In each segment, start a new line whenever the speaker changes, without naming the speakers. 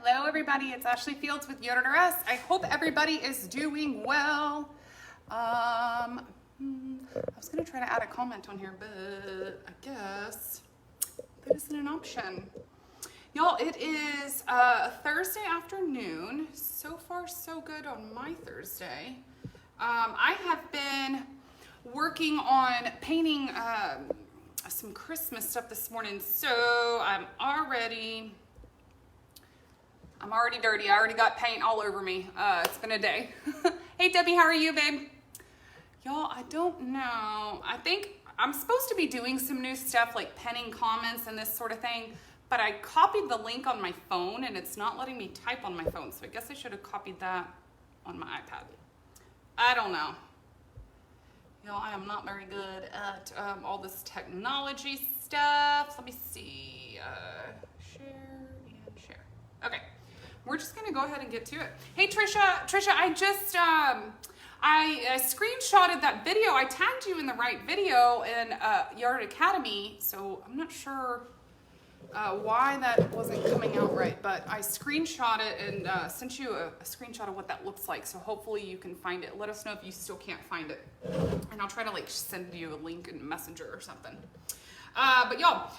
Hello everybody, it's Ashley Fields with Yoder-S. I hope everybody is doing well. I was gonna try to add a comment on here, but I guess that isn't an option. Y'all, it is Thursday afternoon. So far so good on my Thursday. I have been working on painting some Christmas stuff this morning, so I'm already dirty. I already got paint all over me. It's been a day. Hey Debbie, how are you, babe? Y'all, I don't know. I think I'm supposed to be doing some new stuff like penning comments and this sort of thing, but I copied the link on my phone and it's not letting me type on my phone, so I guess I should have copied that on my iPad. I don't know. You know, I am not very good at all this technology stuff. Let me see. Share and share. Okay. We're just gonna go ahead and get to it. Hey Trisha, I just I screenshotted that video. I tagged you in the right video in Yard Academy, so I'm not sure why that wasn't coming out right, but I screenshot it and sent you a screenshot of what that looks like. So hopefully you can find it. Let us know if you still can't find it, and I'll try to like send you a link in Messenger or something. But y'all.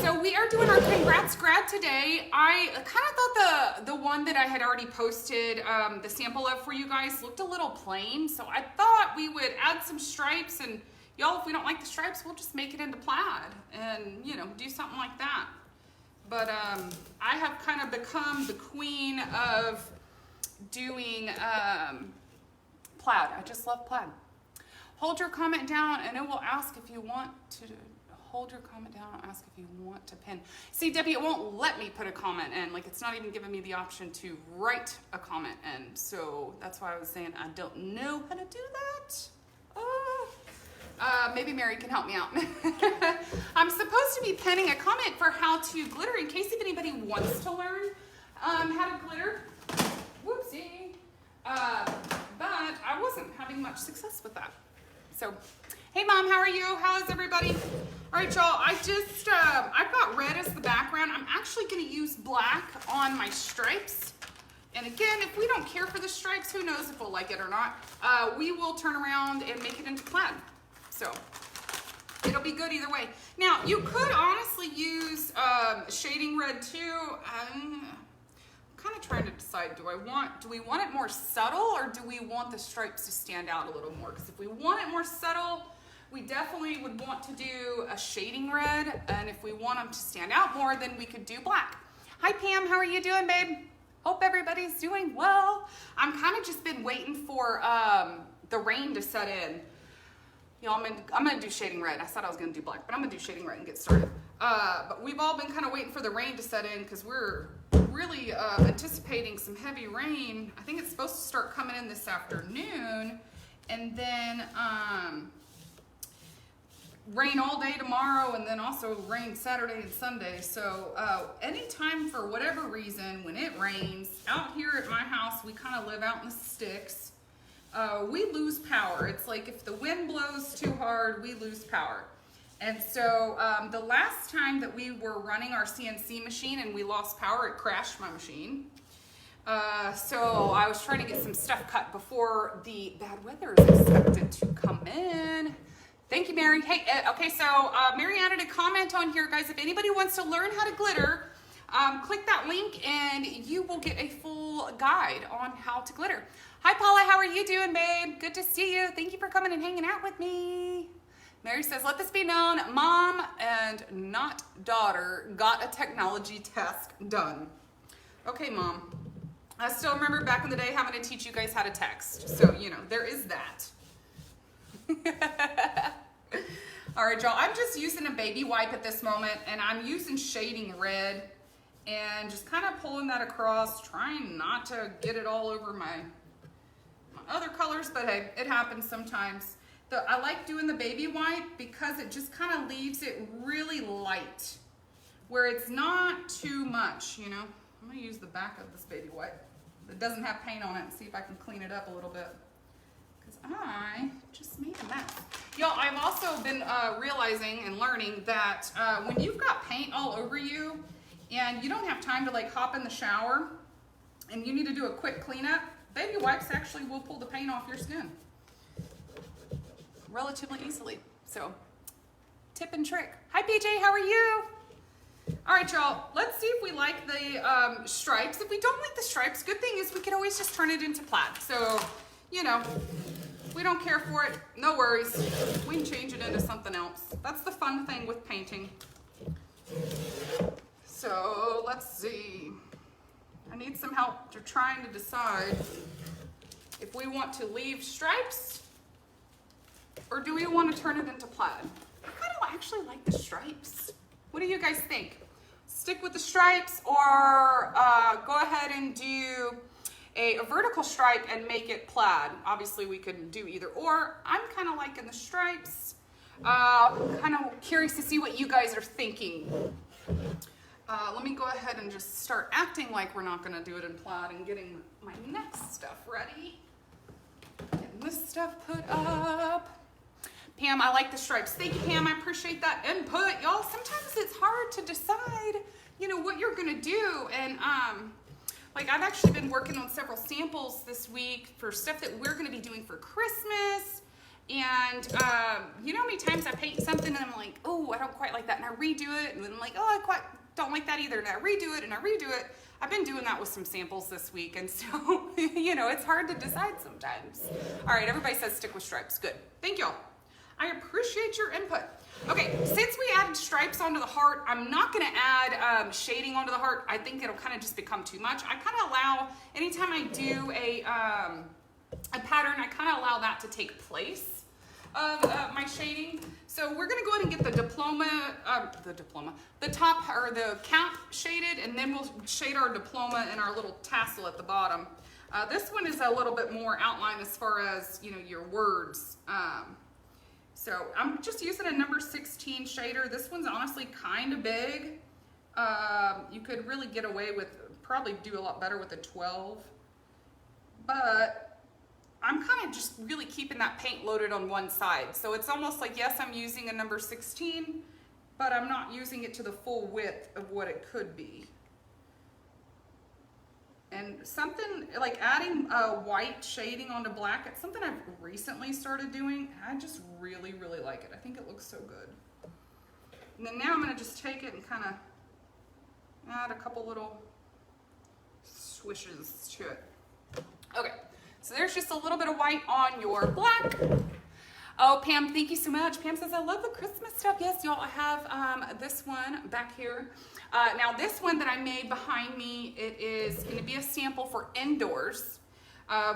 So we are doing our congrats grad today. I kind of thought the one that I had already posted the sample of for you guys looked a little plain, so I thought we would add some stripes, and y'all, if we don't like the stripes, we'll just make it into plaid and, you know, do something like that. But I have kind of become the queen of doing plaid. I just love plaid. Hold your comment down and it will ask if you want to hold your comment down and ask if you want to pin. See, Debbie, it won't let me put a comment in. Like, it's not even giving me the option to write a comment in. So that's why I was saying I don't know how to do that. Maybe Mary can help me out. I'm supposed to be pinning a comment for how to glitter in case if anybody wants to learn how to glitter. Whoopsie. But I wasn't having much success with that. So, hey Mom, how are you? How is everybody? All right, y'all, I just, I've got red as the background. I'm actually gonna use black on my stripes. And again, if we don't care for the stripes, who knows if we'll like it or not. We will turn around and make it into plaid. So, it'll be good either way. Now, you could honestly use shading red too. I'm kind of trying to decide, do we want it more subtle or do we want the stripes to stand out a little more? Because if we want it more subtle, we definitely would want to do a shading red, and if we want them to stand out more, then we could do black. Hi Pam, how are you doing, babe? Hope everybody's doing well. I'm kind of just been waiting for the rain to set in. You know, I'm gonna do shading red. I said I was gonna do black, but I'm gonna do shading red and get started. But we've all been kind of waiting for the rain to set in because we're really anticipating some heavy rain. I think it's supposed to start coming in this afternoon, and then rain all day tomorrow, and then also rain Saturday and Sunday. So anytime for whatever reason when it rains out here at my house, we kind of live out in the sticks, we lose power. It's like if the wind blows too hard, we lose power. And so the last time that we were running our CNC machine and we lost power, it crashed my machine. So I was trying to get some stuff cut before the bad weather is expected to come in. Thank you, Mary. Hey, okay, so Mary added a comment on here, guys. If anybody wants to learn how to glitter, click that link and you will get a full guide on how to glitter. Hi, Paula. How are you doing, babe? Good to see you. Thank you for coming and hanging out with me. Mary says, let this be known, Mom and not daughter got a technology task done. Okay, Mom. I still remember back in the day having to teach you guys how to text. So, you know, there is that. All right, y'all, I'm just using a baby wipe at this moment, and I'm using shading red and just kind of pulling that across, trying not to get it all over my other colors, but hey, it happens sometimes. I like doing the baby wipe because it just kind of leaves it really light, where it's not too much, you know. I'm gonna use the back of this baby wipe that doesn't have paint on it and see if I can clean it up a little bit. I just made a mess. Y'all, I've also been realizing and learning that when you've got paint all over you and you don't have time to like hop in the shower and you need to do a quick cleanup, baby wipes actually will pull the paint off your skin relatively easily. So tip and trick. Hi PJ, how are you? All right, y'all, let's see if we like the stripes. If we don't like the stripes, good thing is we can always just turn it into plaid. So, you know, we don't care for it, no worries. We can change it into something else. That's the fun thing with painting. So let's see. I need some help to trying to decide if we want to leave stripes or do we want to turn it into plaid? I kind of actually like the stripes. What do you guys think? Stick with the stripes or go ahead and do a vertical stripe and make it plaid? Obviously we could do either or. I'm kind of liking the stripes. Kind of curious to see what you guys are thinking. Let me go ahead and just start acting like we're not going to do it in plaid and getting my next stuff ready. Getting this stuff put up. Pam, I like the stripes. Thank you, Pam. I appreciate that input. Y'all, sometimes it's hard to decide, you know, what you're going to do. And like I've actually been working on several samples this week for stuff that we're going to be doing for Christmas. And you know how many times I paint something and I'm like, oh, I don't quite like that. And I redo it. And then I'm like, oh, I quite don't like that either. And I redo it and I redo it. I've been doing that with some samples this week. And so, you know, it's hard to decide sometimes. All right, everybody says stick with stripes. Good. Thank y'all. I appreciate your input. Okay, since we added stripes onto the heart, I'm not gonna add shading onto the heart. I think it'll kind of just become too much. I kind of allow, anytime I do a pattern, I kind of allow that to take place of my shading. So we're gonna go ahead and get the the top or the cap shaded, and then we'll shade our diploma and our little tassel at the bottom. This one is a little bit more outline as far as, you know, your words. So I'm just using a number 16 shader. This one's honestly kind of big. You could really get away with, probably do a lot better with a 12. But I'm kind of just really keeping that paint loaded on one side. So it's almost like, yes, I'm using a number 16, but I'm not using it to the full width of what it could be. And something like adding white shading onto black, it's something I've recently started doing. I just really, really like it. I think it looks so good. And then now I'm gonna just take it and kind of add a couple little swishes to it. Okay, so there's just a little bit of white on your black. Oh, Pam, thank you so much. Pam says, I love the Christmas stuff. Yes, y'all, I have this one back here. Now this one that I made behind me, it is going to be a sample for indoors,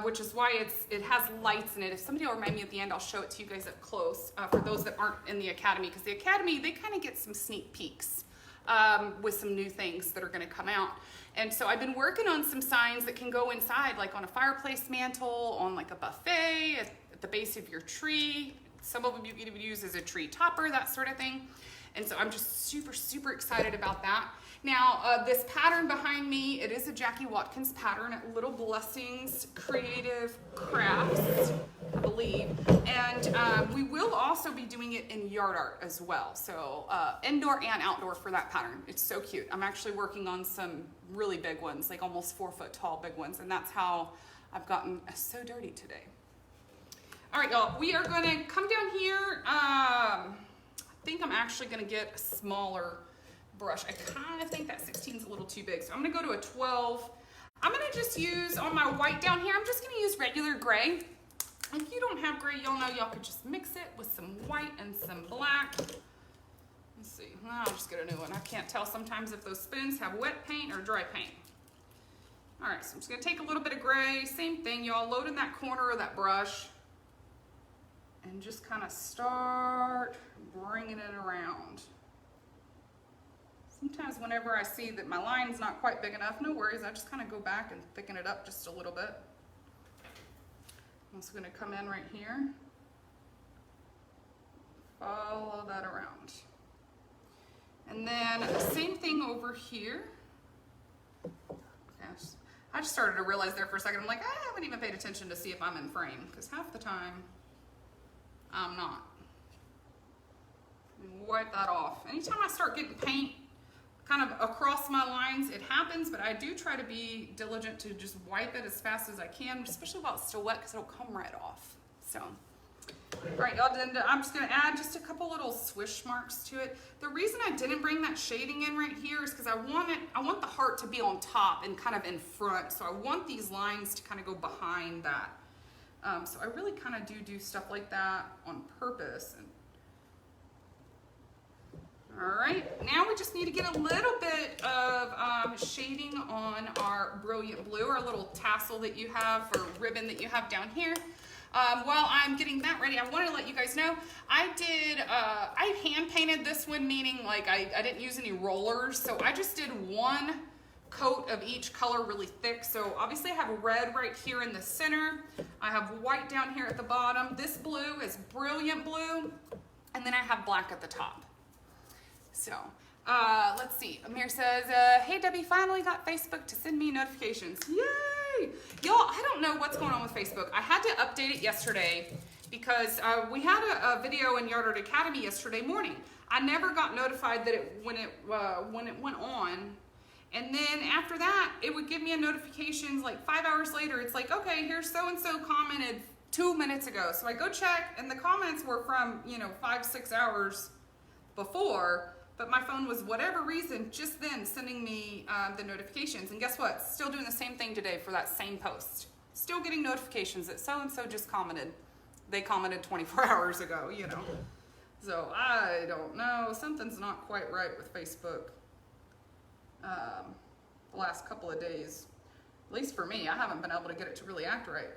which is why it has lights in it. If somebody will remind me at the end, I'll show it to you guys up close for those that aren't in the Academy, because the Academy, they kind of get some sneak peeks with some new things that are going to come out. And so I've been working on some signs that can go inside, like on a fireplace mantle, on like a buffet, at the base of your tree. Some of them you can even use as a tree topper, that sort of thing. And so I'm just super, super excited about that. Now, this pattern behind me, it is a Jackie Watkins pattern at Little Blessings Creative Crafts, I believe. And we will also be doing it in yard art as well. So indoor and outdoor for that pattern. It's so cute. I'm actually working on some really big ones, like almost 4 foot tall big ones. And that's how I've gotten so dirty today. All right, y'all, we are gonna come down here. I think I'm actually gonna get a smaller brush. I kind of think that 16 is a little too big, so I'm gonna go to a 12. I'm gonna just use, on my white down here, I'm just gonna use regular gray. If you don't have gray, y'all know y'all could just mix it with some white and some black. Let's see, I'll just get a new one. I can't tell sometimes if those spoons have wet paint or dry paint. All right, so I'm just gonna take a little bit of gray, same thing, y'all, load in that corner of that brush and just kind of start bringing it around. Sometimes whenever I see that my line's not quite big enough, no worries, I just kind of go back and thicken it up just a little bit. I'm also gonna come in right here, follow that around. And then same thing over here. Yes. I just started to realize there for a second, I'm like, I haven't even paid attention to see if I'm in frame, because half the time, I'm not. Wipe that off. Anytime I start getting paint kind of across my lines. It happens, but I do try to be diligent to just wipe it as fast as I can, especially while it's still wet, because it'll come right off. So, all right, y'all, then I'm just gonna add just a couple little swish marks to it. The reason I didn't bring that shading in right here is because I want the heart to be on top and kind of in front. So I want these lines to kind of go behind that. So I really kind of do stuff like that on purpose. All right, now we just need to get a little bit of shading on our brilliant blue, our little tassel that you have or ribbon that you have down here. While I'm getting that ready, I want to let you guys know, I hand painted this one, meaning like I didn't use any rollers. So I just did one coat of each color really thick. So obviously I have red right here in the center. I have white down here at the bottom. This blue is brilliant blue. And then I have black at the top. So let's see. Amir says, hey Debbie, finally got Facebook to send me notifications. Yay! Y'all, I don't know what's going on with Facebook. I had to update it yesterday because we had a video in Yard Art Academy yesterday morning. I never got notified that when it went on. And then after that, it would give me a notification like 5 hours later. It's like, okay, here's so-and-so commented 2 minutes ago. So I go check, and the comments were from, 5-6 hours before, but my phone was, whatever reason, just then sending me the notifications. And guess what? Still doing the same thing today for that same post. Still getting notifications that so-and-so just commented. They commented 24 hours ago, So I don't know. Something's not quite right with Facebook. The last couple of days, at least for me, I haven't been able to get it to really act right.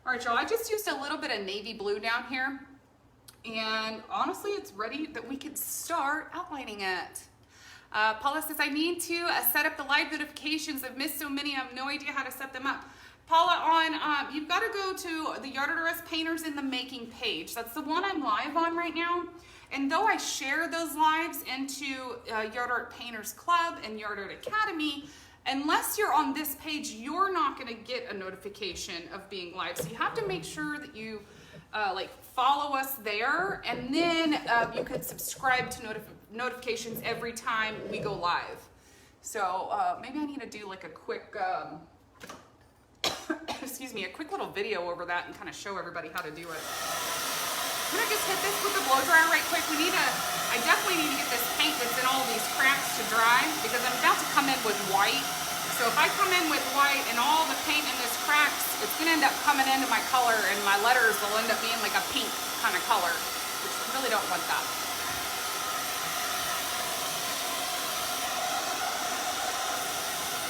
All right, y'all, I just used a little bit of navy blue down here, and honestly, it's ready that we can start outlining it. Paula says, I need to set up the live notifications. I've missed so many, I have no idea how to set them up. Paula, you've got to go to the Yard Art Painters in the Making page. That's the one I'm live on right now. And though I share those lives into Yard Art Painters Club and Yard Art Academy, unless you're on this page, you're not going to get a notification of being live. So you have to make sure that you follow us there, and then you can subscribe to notifications every time we go live. So maybe I need to do like a quick, excuse me, a quick little video over that and kind of show everybody how to do it. I'm gonna just hit this with a blow dryer right quick. I definitely need to get this paint that's in all these cracks to dry, because I'm about to come in with white. So if I come in with white and all the paint in this cracks, it's gonna end up coming into my color, and my letters will end up being like a pink kind of color, which I really don't want that.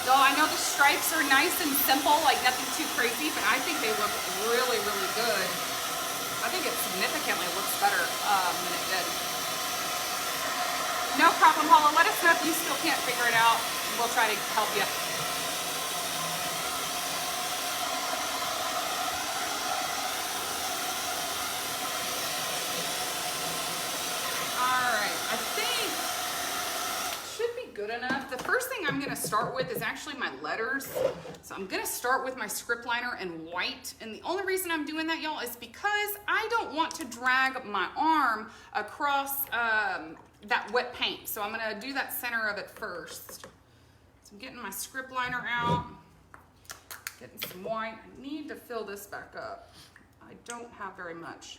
So I know the stripes are nice and simple, like nothing too crazy, but I think they look really, really good. I think it significantly looks better than it did. No problem, Paula. Let us know if you still can't figure it out. We'll try to help you. All right, I think it should be good enough. The first thing I'm gonna start with is actually my letters. So I'm gonna start with my script liner in white. And the only reason I'm doing that, y'all, is because I don't want to drag my arm across that wet paint. So I'm gonna do that center of it first. So I'm getting my script liner out, getting some white. I need to fill this back up. I don't have very much.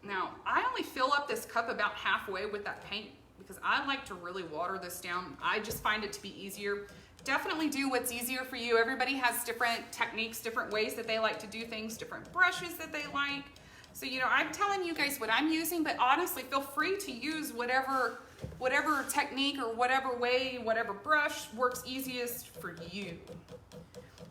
Now, I only fill up this cup about halfway with that paint because I like to really water this down. I just find it to be easier. Definitely do what's easier for you. Everybody has different techniques, different ways that they like to do things, different brushes that they like. So, I'm telling you guys what I'm using, but honestly, feel free to use whatever technique or whatever way, whatever brush works easiest for you.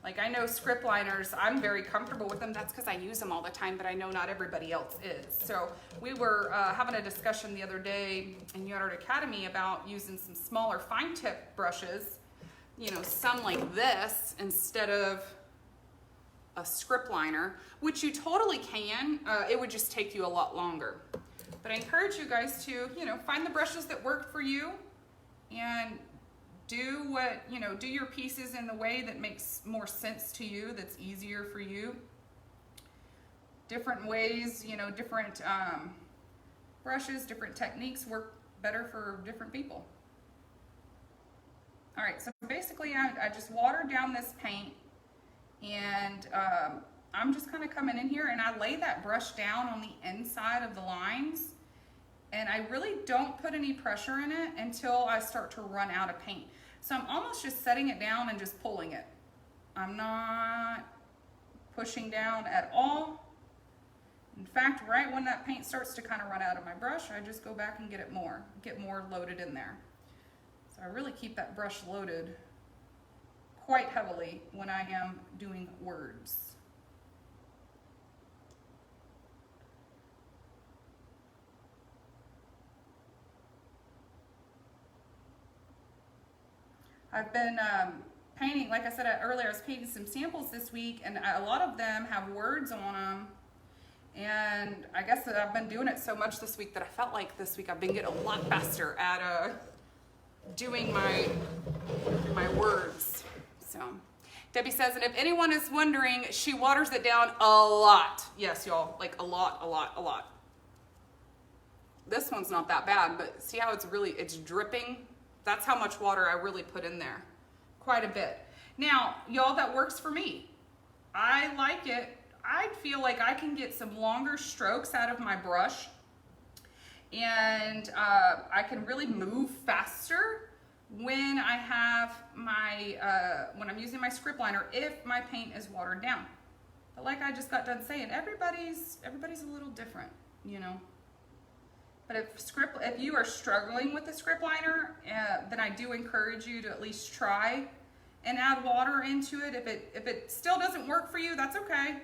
Like, I know script liners, I'm very comfortable with them. That's because I use them all the time, but I know not everybody else is. So we were having a discussion the other day in Yard Art Academy about using some smaller fine tip brushes, some like this instead of a script liner, which you totally can. It would just take you a lot longer. But I encourage you guys to, find the brushes that work for you and do do your pieces in the way that makes more sense to you, that's easier for you. Different ways, different brushes, different techniques work better for different people. All right, so basically I just watered down this paint, and I'm just kind of coming in here and I lay that brush down on the inside of the lines, and I really don't put any pressure in it until I start to run out of paint. So I'm almost just setting it down and just pulling it. I'm not pushing down at all. In fact, right when that paint starts to kind of run out of my brush, I just go back and get more loaded in there. So I really keep that brush loaded quite heavily when I am doing words. I've been painting, like I said earlier, I was painting some samples this week, and a lot of them have words on them. And I guess that I've been doing it so much this week that I felt like this week I've been getting a lot faster at doing my words. So Debbie says, and if anyone is wondering, she waters it down a lot. Yes, y'all, like a lot. This one's not that bad, but see how it's dripping? That's how much water I really put in there. Quite a bit. Now, y'all, that works for me. I like it. I feel like I can get some longer strokes out of my brush, and I can really move faster when I have my, when I'm using my script liner, if my paint is watered down. But like I just got done saying, everybody's a little different, you know. But if you are struggling with the script liner, then I do encourage you to at least try and add water into it. If it still doesn't work for you, that's okay.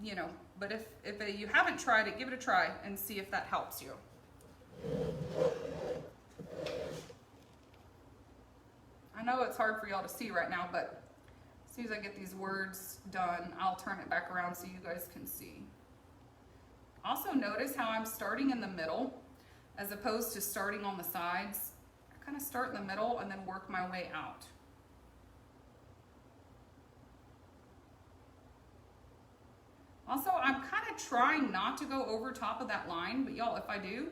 You know, but if you haven't tried it, give it a try and see if that helps you. I know it's hard for y'all to see right now, but as soon as I get these words done, I'll turn it back around so you guys can see. Also notice how I'm starting in the middle as opposed to starting on the sides. I kind of start in the middle and then work my way out. Also, I'm kind of trying not to go over top of that line, but y'all, if I do,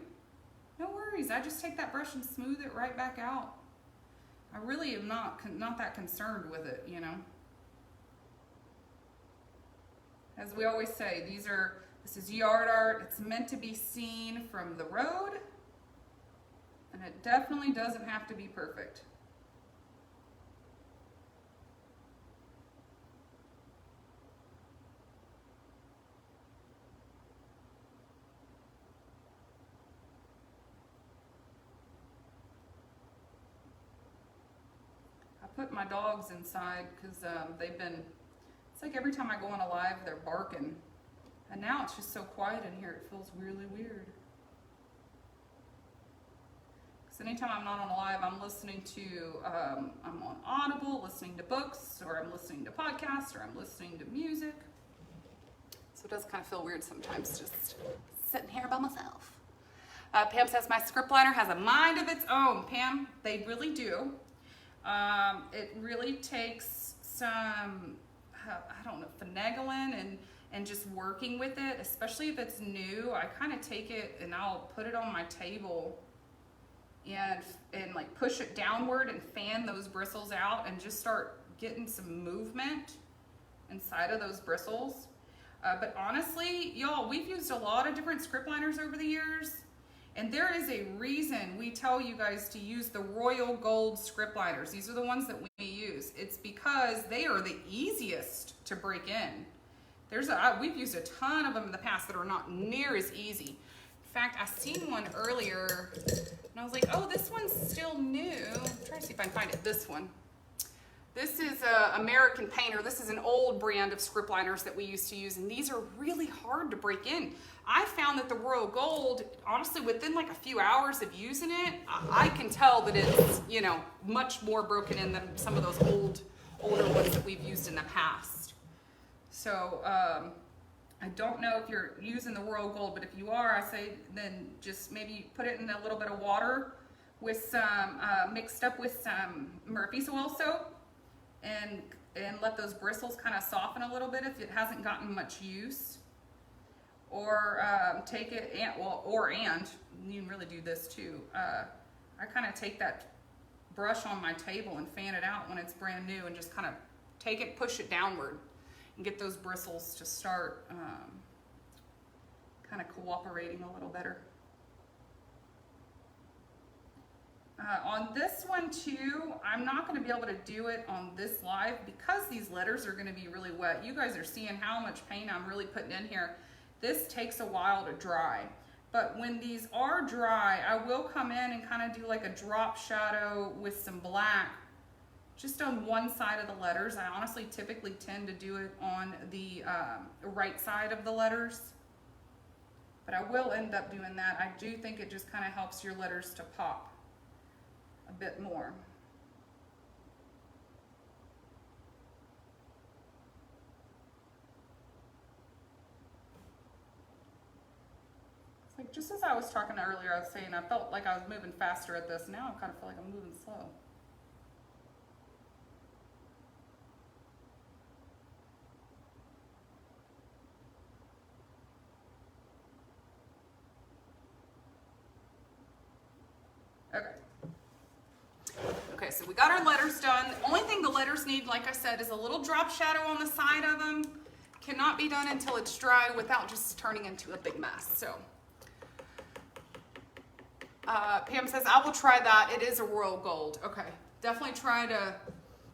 no worries. I just take that brush and smooth it right back out. I really am not that concerned with it, you know. As we always say, this is yard art. It's meant to be seen from the road, and it definitely doesn't have to be perfect. I put my dogs inside because it's like every time I go on a live, they're barking. And now it's just so quiet in here, it feels really weird. Because anytime I'm not on a live, I'm listening to, I'm on Audible, listening to books, or I'm listening to podcasts, or I'm listening to music. So it does kind of feel weird sometimes, just sitting here by myself. Pam says, my script liner has a mind of its own. Pam, they really do. It really takes some, I don't know, finagling and just working with it, especially if it's new. I kind of take it and I'll put it on my table and like push it downward and fan those bristles out and just start getting some movement inside of those bristles. But honestly, y'all, we've used a lot of different script liners over the years, and there is a reason we tell you guys to use the Royal Gold script liners. These are the ones that we use. It's because they are the easiest to break in. We've used a ton of them in the past that are not near as easy. In fact, I seen one earlier and I was like, oh, this one's still new. I'm trying to see if I can find it. This one. This is American Painter. This is an old brand of script liners that we used to use, and these are really hard to break in. I found that the Royal Gold, honestly, within like a few hours of using it, I can tell that it's, you know, much more broken in than some of those older ones that we've used in the past. So I don't know if you're using the Royal Gold, but if you are, I say then just maybe put it in a little bit of water with some, mixed up with some Murphy's oil soap, and let those bristles kind of soften a little bit if it hasn't gotten much use. or take it and, you can really do this too. I kind of take that brush on my table and fan it out when it's brand new and just kind of take it, push it downward and get those bristles to start kind of cooperating a little better. On this one too, I'm not going to be able to do it on this live because these letters are going to be really wet. You guys are seeing how much paint I'm really putting in here. This takes a while to dry. But when these are dry, I will come in and kind of do like a drop shadow with some black just on one side of the letters. I honestly typically tend to do it on the right side of the letters. But I will end up doing that. I do think it just kind of helps your letters to pop a bit more. It's like just as I was talking earlier, I was saying I felt like I was moving faster at this. Now I kind of feel like I'm moving slow. Okay, so we got our letters done. The only thing the letters need, like I said, is a little drop shadow on the side of them. Cannot be done until it's dry without just turning into a big mess. So, Pam says, I will try that. It is a royal gold. Okay, definitely try to,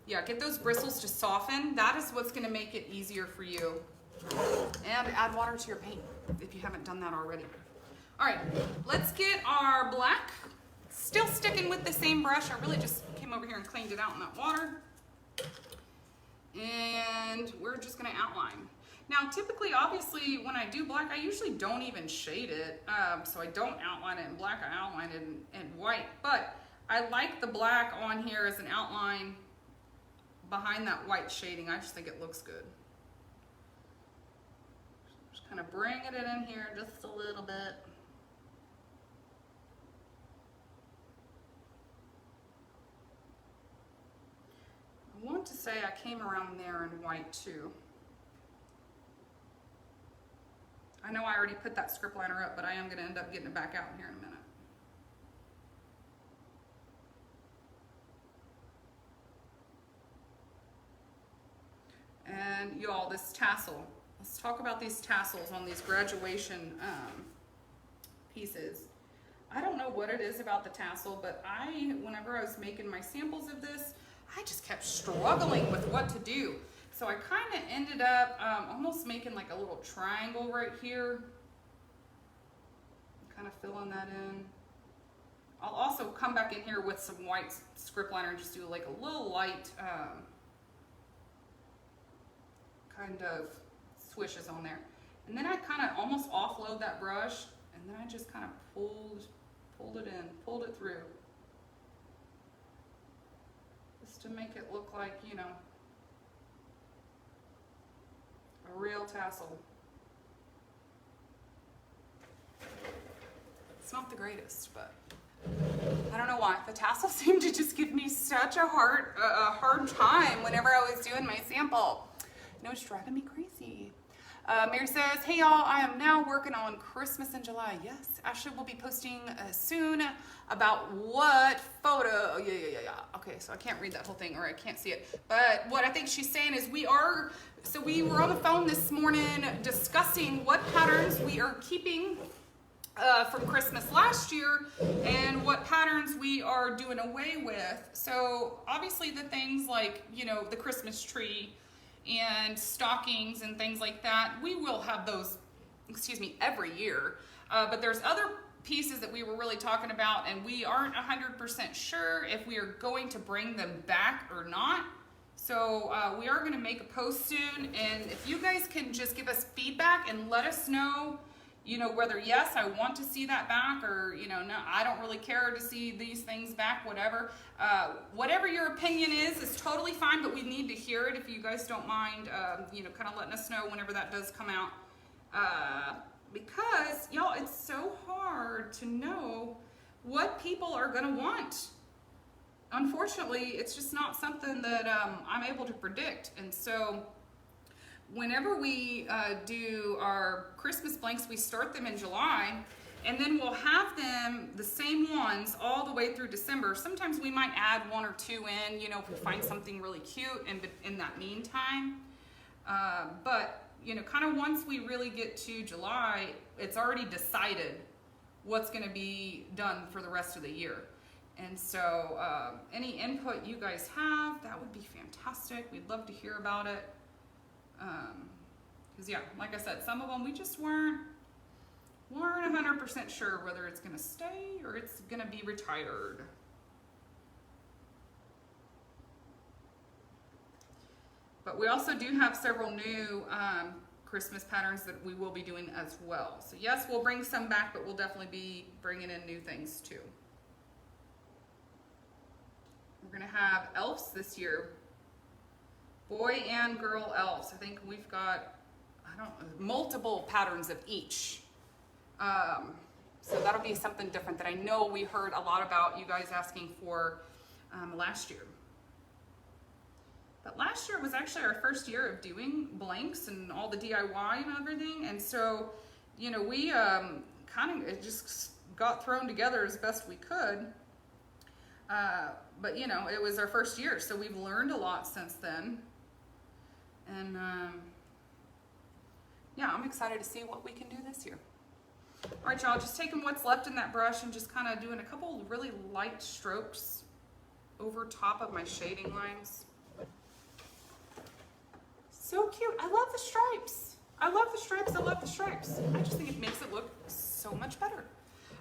yeah, get those bristles to soften. That is what's gonna make it easier for you. And add water to your paint if you haven't done that already. All right, let's get our black. Still sticking with the same brush. I really just came over here and cleaned it out in that water. And we're just gonna outline. Now, typically, obviously, when I do black, I usually don't even shade it. So I don't outline it in black, I outline it in white. But I like the black on here as an outline behind that white shading. I just think it looks good. Just kind of bringing it in here just a little bit. I want to say I came around there in white too. I know I already put that script liner up, but I am going to end up getting it back out here in a minute. And y'all, this tassel. Let's talk about these tassels on these graduation pieces. I don't know what it is about the tassel, but whenever I was making my samples of this, I just kept struggling with what to do. So I kind of ended up almost making like a little triangle right here. Kind of filling that in. I'll also come back in here with some white script liner and just do like a little light kind of swishes on there. And then I kind of almost offload that brush, and then I just kind of pulled it in, pulled it through. Just to make it look like, you know, a real tassel. It's not the greatest, but I don't know why. The tassels seem to just give me such a hard time whenever I was doing my sample. No, it's driving me crazy. Mary says, hey y'all, I am now working on Christmas in July. Yes, Ashley will be posting soon about what photo. Oh, yeah. Okay, so I can't read that whole thing, or I can't see it. But what I think she's saying is we were on the phone this morning discussing what patterns we are keeping from Christmas last year and what patterns we are doing away with. So obviously the things like, you know, the Christmas tree and stockings and things like that, we will have those, every year. But there's other pieces that we were really talking about, and we aren't 100% sure if we are going to bring them back or not. So we are going to make a post soon, and if you guys can just give us feedback and let us know, you know, whether yes, I want to see that back, or, you know, no, I don't really care to see these things back, whatever. Whatever your opinion is totally fine, but we need to hear it if you guys don't mind, you know, kind of letting us know whenever that does come out. Because, y'all, it's so hard to know what people are going to want. Unfortunately, it's just not something that I'm able to predict. And so whenever we do our Christmas blanks, we start them in July, and then we'll have them, the same ones, all the way through December. Sometimes we might add 1 or 2 in, you know, if we find something really cute in that meantime. But, you know, kind of once we really get to July, it's already decided what's going to be done for the rest of the year. And so any input you guys have, that would be fantastic. We'd love to hear about it. Because yeah, like I said, some of them we just weren't 100% sure whether it's going to stay or it's going to be retired. But we also do have several new Christmas patterns that we will be doing as well. So yes, we'll bring some back, but we'll definitely be bringing in new things too. We're going to have elves this year. Boy and girl elves. I think we've got, multiple patterns of each. So that'll be something different that I know we heard a lot about you guys asking for last year. But last year was actually our first year of doing blanks and all the DIY and everything. And so, you know, we it just got thrown together as best we could. But, you know, it was our first year, so we've learned a lot since then. And, yeah, I'm excited to see what we can do this year. All right, y'all, just taking what's left in that brush and just kind of doing a couple really light strokes over top of my shading lines. So cute. I love the stripes. I love the stripes. I love the stripes. I just think it makes it look so much better.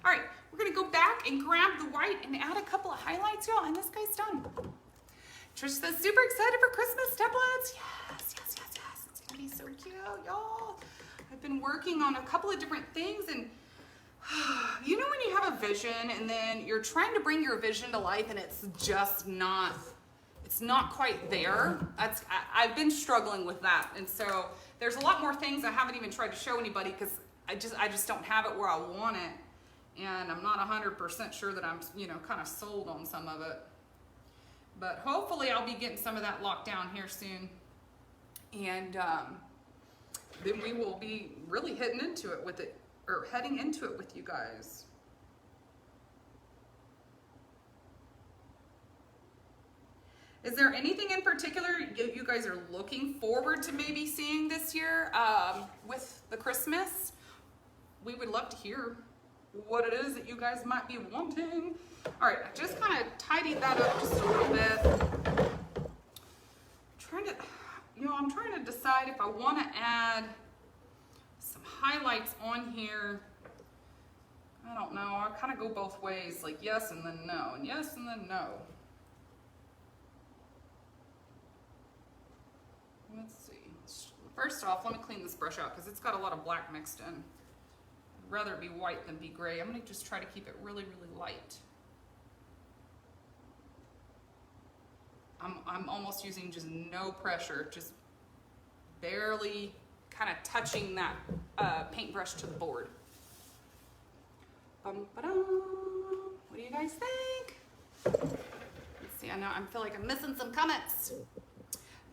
All right, we're going to go back and grab the white and add a couple of highlights, y'all, and this guy's done. Trish says, super excited for Christmas templates. Yes, yes, yes, yes. It's going to be so cute, y'all. I've been working on a couple of different things, and you know when you have a vision and then you're trying to bring your vision to life and it's just not, it's not quite there. I've been struggling with that. And so there's a lot more things I haven't even tried to show anybody because I just don't have it where I want it. And I'm not 100% sure that I'm, you know, kind of sold on some of it. But hopefully I'll be getting some of that locked down here soon. And then we will be really heading into it with you guys. Is there anything in particular you guys are looking forward to maybe seeing this year with the Christmas? We would love to hear what it is that you guys might be wanting. All right, I just kind of tidied that up just a little bit. I'm trying to decide if I want to add some highlights on here. I don't know. I kind of go both ways, like yes and then no, and yes and then no. Let's see. First off, let me clean this brush out because it's got a lot of black mixed in. I'd rather it be white than be gray. I'm going to just try to keep it really, really light. I'm almost using just no pressure, just barely kind of touching that paintbrush to the board. Bum-ba-dum. What do you guys think? Let's see, I feel like I'm missing some comments.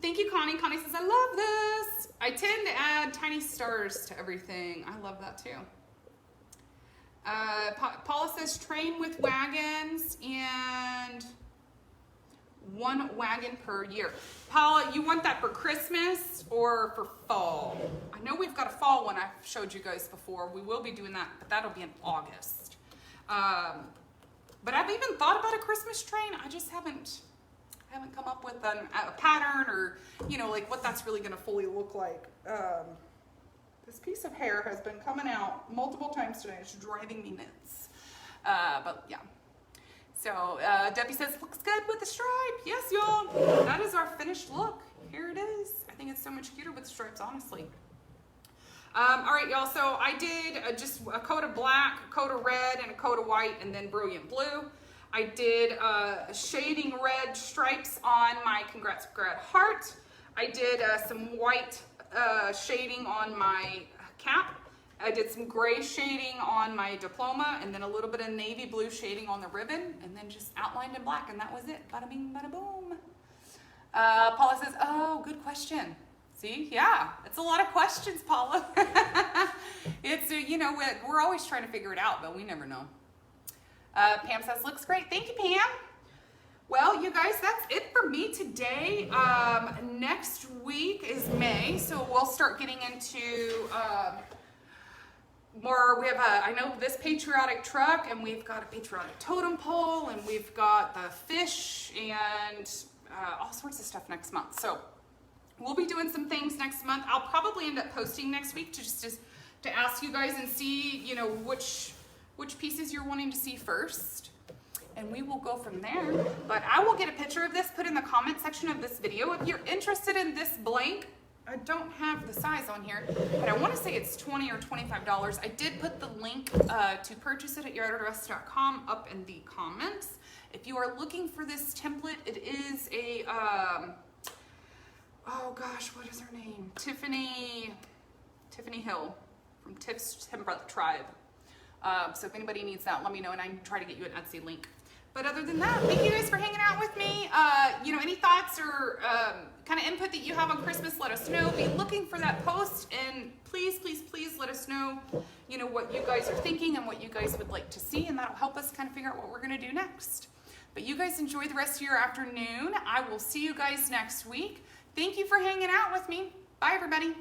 Thank you, Connie. Connie says, I love this. I tend to add tiny stars to everything. I love that too. Paula says, train with wagons and 1 wagon per year. Paula, you want that for Christmas or for fall? I know we've got a fall one I've showed you guys before. We will be doing that, but that'll be in August. But I've even thought about a Christmas train. I just haven't come up with a pattern or, you know, like what that's really gonna fully look like. This piece of hair has been coming out multiple times today. It's driving me nuts. But yeah. So Debbie says, looks good with the stripe. Yes, y'all. That is our finished look. Here it is. I think it's so much cuter with the stripes, honestly. All right, y'all. So I did just a coat of black, a coat of red, and a coat of white, and then brilliant blue. I did shading red stripes on my Congrats Grad heart. I did some white shading on my cap. I did some gray shading on my Diploma, and then a little bit of navy blue shading on the ribbon, and then just outlined in black, and that was it. Bada bing, bada boom. Paula says, oh, good question. See, yeah, it's a lot of questions, Paula. It's, you know, we're always trying to figure it out, but we never know. Pam says, looks great. Thank you, Pam. Well, you guys, that's it for me today. Next week is May, so we'll start getting into more. We have I know this patriotic truck, and we've got a patriotic totem pole, and we've got the fish, and all sorts of stuff next month. So we'll be doing some things next month. I'll probably end up posting next week to ask you guys and see, you know, which pieces you're wanting to see first, and we will go from there. But I will get a picture of this, put in the comment section of this video. If you're interested in this blank, I don't have the size on here, but I want to say it's $20 or $25. I did put the link to purchase it at youraddress.com up in the comments. If you are looking for this template, it is a oh gosh, what is her name? Tiffany Hill from Tiff's Timber Tribe. So if anybody needs that, let me know, and I can try to get you an Etsy link. But other than that, thank you guys for hanging out with me. You know, any thoughts or kind of input that you have on Christmas, let us know. Be looking for that post, and please, please, please let us know, you know, what you guys are thinking and what you guys would like to see, and that'll help us kind of figure out what we're gonna do next. But you guys enjoy the rest of your afternoon. I will see you guys next week. Thank you for hanging out with me. Bye, everybody.